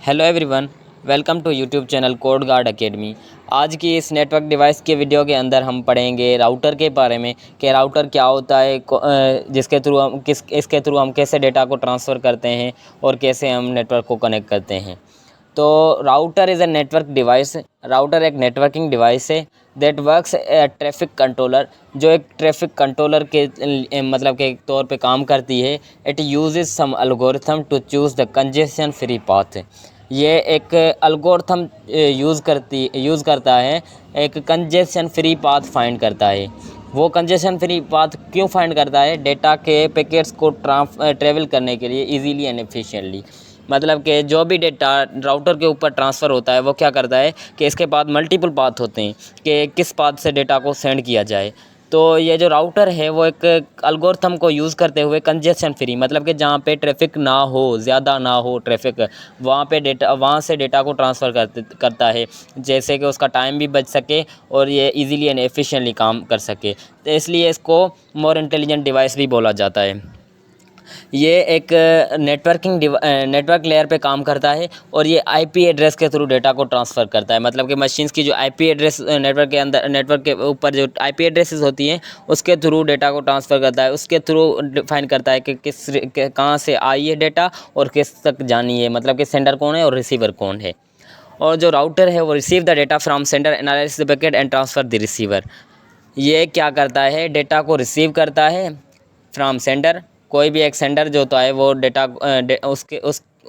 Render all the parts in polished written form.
Hello everyone, welcome to YouTube channel Code Guard Academy. आज की इस नेटवर्क डिवाइस के वीडियो के अंदर हम पढ़ेंगे राउटर के बारे में कि राउटर क्या होता है, जिसके थ्रू हम इसके थ्रू हम कैसे डेटा को ट्रांसफ़र करते हैं और कैसे हम नेटवर्क को कनेक्ट करते हैं। तो router is a network device. Router एक नेटवर्किंग डिवाइस है that works A traffic controller, जो एक ट्रैफिक कंट्रोलर के मतलब के तौर पे काम करती है। It uses some algorithm to choose the congestion free path. ये एक एल्गोरिथम यूज़ करता है, एक कंजेशन फ्री पाथ फाइंड करता है। वो कंजेशन फ्री पाथ क्यों फाइंड करता है? डेटा के पैकेट्स को ट्रैवल करने के लिए इजीली एंड एफिशिएंटली। मतलब कि जो भी डेटा राउटर के ऊपर ट्रांसफ़र होता है वो क्या करता है कि इसके बाद मल्टीपल पाथ होते हैं कि किस पाथ से डेटा को सेंड किया जाए। तो ये जो राउटर है वो एक एल्गोरिथम को यूज़ करते हुए कंजेशन फ्री, मतलब कि जहाँ पे ट्रैफिक ना हो, ज़्यादा ना हो ट्रैफिक, वहाँ से डेटा को ट्रांसफ़र करता है, जैसे कि उसका टाइम भी बच सके और ये इजीली एंड एफिशिएंटली काम कर सके। तो इसलिए इसको मोर इंटेलिजेंट डिवाइस भी बोला जाता है। ये एक नेटवर्क लेयर पे काम करता है और ये आईपी एड्रेस के थ्रू डेटा को ट्रांसफ़र करता है। मतलब कि मशीन्स की जो आईपी एड्रेस नेटवर्क के ऊपर जो आईपी एड्रेसेस होती हैं उसके थ्रू डेटा को ट्रांसफ़र करता है। उसके थ्रू डिफाइन करता है कि कहाँ से आई है डेटा और किस तक जानी है, मतलब कि सेंडर कौन है और रिसीवर कौन है। और जो राउटर है वो receive the data from sender, analyse the packet and transfer the receiver. ये क्या करता है? डेटा को रिसीव करता है फ्रॉम सेंडर। कोई भी एक सेंडर जो होता है वो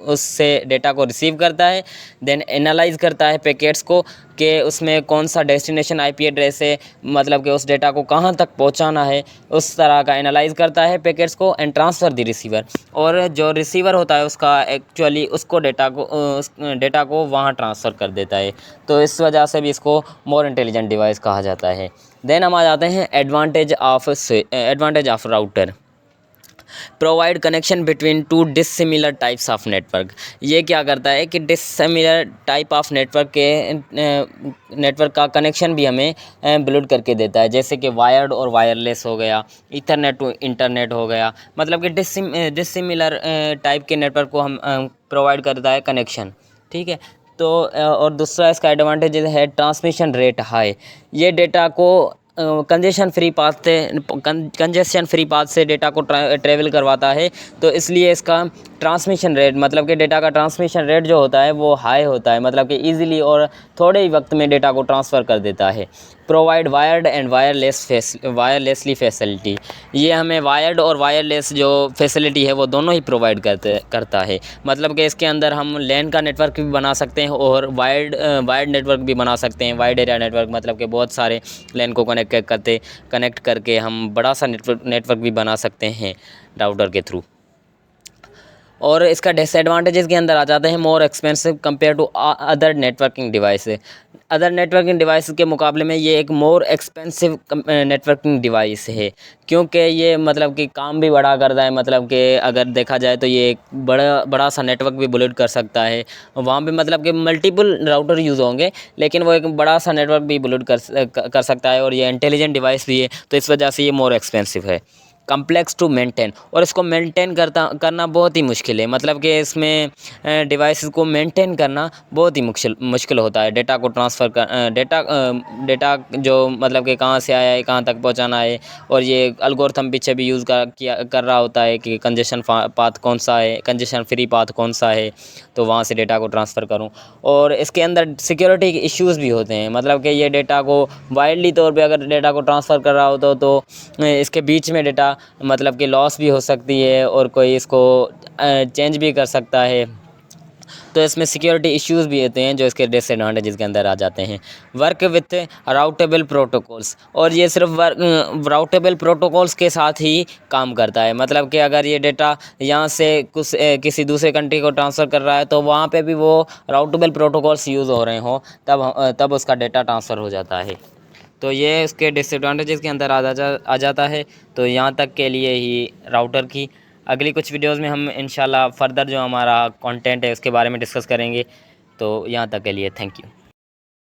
उससे डेटा को रिसीव करता है, देन एनालाइज करता है पैकेट्स को कि उसमें कौन सा डेस्टिनेशन आईपी एड्रेस है, मतलब कि उस डेटा को कहाँ तक पहुँचाना है, उस तरह का एनालाइज करता है पैकेट्स को एंड ट्रांसफ़र द रिसीवर। और जो रिसीवर होता है उसका एक्चुअली उसको डेटा को वहाँ ट्रांसफ़र कर देता है। तो इस वजह से भी इसको मोर इंटेलिजेंट डिवाइस कहा जाता है। देन हम आ जाते हैं advantage of router. Provide connection between two dissimilar types of network. ये क्या करता है कि डिसिमिलर टाइप ऑफ नेटवर्क का कनेक्शन भी हमें बिल्ड करके देता है, जैसे कि वायर्ड और वायरलेस हो गया, ईथरनेट टू इंटरनेट हो गया। मतलब कि डिसिमिलर टाइप के नेटवर्क को हम प्रोवाइड करता है कनेक्शन, ठीक है। तो और दूसरा इसका एडवांटेज है ट्रांसमिशन रेट हाई। ये डेटा को कंजेशन फ्री पाथ से डेटा को ट्रैवल करवाता है। तो इसलिए इसका ट्रांसमिशन रेट, मतलब कि डेटा का ट्रांसमिशन रेट जो होता है वो हाई होता है, मतलब कि इजीली और थोड़े ही वक्त में डेटा को ट्रांसफ़र कर देता है। Provide wired and wirelessly facility. ये हमें वायर्ड और वायरलेस जो फैसिलिटी है वो दोनों ही प्रोवाइड करता है। मतलब कि इसके अंदर हम लैन का नेटवर्क भी बना सकते हैं और वायर्ड नेटवर्क भी बना सकते हैं। वाइड एरिया नेटवर्क मतलब कि बहुत सारे लैन को कनेक्ट करके हम बड़ा सा नेटवर्क भी बना सकते हैं राउटर के थ्रू। और इसका डिसएडवांटेजेस के अंदर आ जाते हैं more expensive compare to other networking device. Other networking device के मुकाबले में ये एक मोर एक्सपेंसिव नेटवर्किंग डिवाइस है, क्योंकि ये मतलब कि काम भी बड़ा करता है। मतलब कि अगर देखा जाए तो ये एक बड़ा सा नेटवर्क भी बुलेट कर सकता है। वहाँ पे मतलब कि मल्टीपल राउटर यूज़ होंगे, लेकिन वो एक बड़ा सा नेटवर्क भी बुलेट कर सकता है और ये इंटेलिजेंट डिवाइस भी है। तो इस वजह से ये मोर एक्सपेंसिव है। कम्प्लेक्स टू मेंटेन, और इसको मेंटेन करना बहुत ही मुश्किल है। मतलब कि इसमें डिवाइसेस को मेंटेन करना बहुत ही मुश्किल होता है। डेटा को ट्रांसफ़र डेटा जो मतलब कि कहाँ से आया है, कहाँ तक पहुँचाना है, और ये एल्गोरिथम पीछे भी यूज़ कर रहा होता है कि कंजेशन पाथ कौन सा है, कंजेशन फ्री पाथ कौन सा है, तो वहाँ से डेटा को ट्रांसफ़र करूँ। और इसके अंदर सिक्योरिटी इश्यूज़ भी होते हैं। मतलब कि ये डेटा को वाइडली तौर पे अगर डेटा को ट्रांसफ़र कर रहा हो तो इसके बीच में डेटा मतलब कि लॉस भी हो सकती है और कोई इसको चेंज भी कर सकता है। तो इसमें सिक्योरिटी इश्यूज़ भी होते हैं जो इसके डिसएडवांटेजेस के अंदर आ जाते हैं। वर्क विथ राउटेबल प्रोटोकॉल्स, और ये सिर्फ राउटेबल प्रोटोकॉल्स के साथ ही काम करता है। मतलब कि अगर ये डेटा यहाँ से किसी दूसरे कंट्री को ट्रांसफ़र कर रहा है तो वहाँ पे भी वो राउटेबल प्रोटोकॉल्स यूज़ हो रहे हों, तब उसका डेटा ट्रांसफ़र हो जाता है। तो ये उसके डिसएडवांटेजेस के अंदर आ जाता है। तो यहाँ तक के लिए ही राउटर की। अगली कुछ वीडियोस में हम इंशाल्लाह फ़र्दर जो हमारा कंटेंट है उसके बारे में डिस्कस करेंगे। तो यहाँ तक के लिए थैंक यू।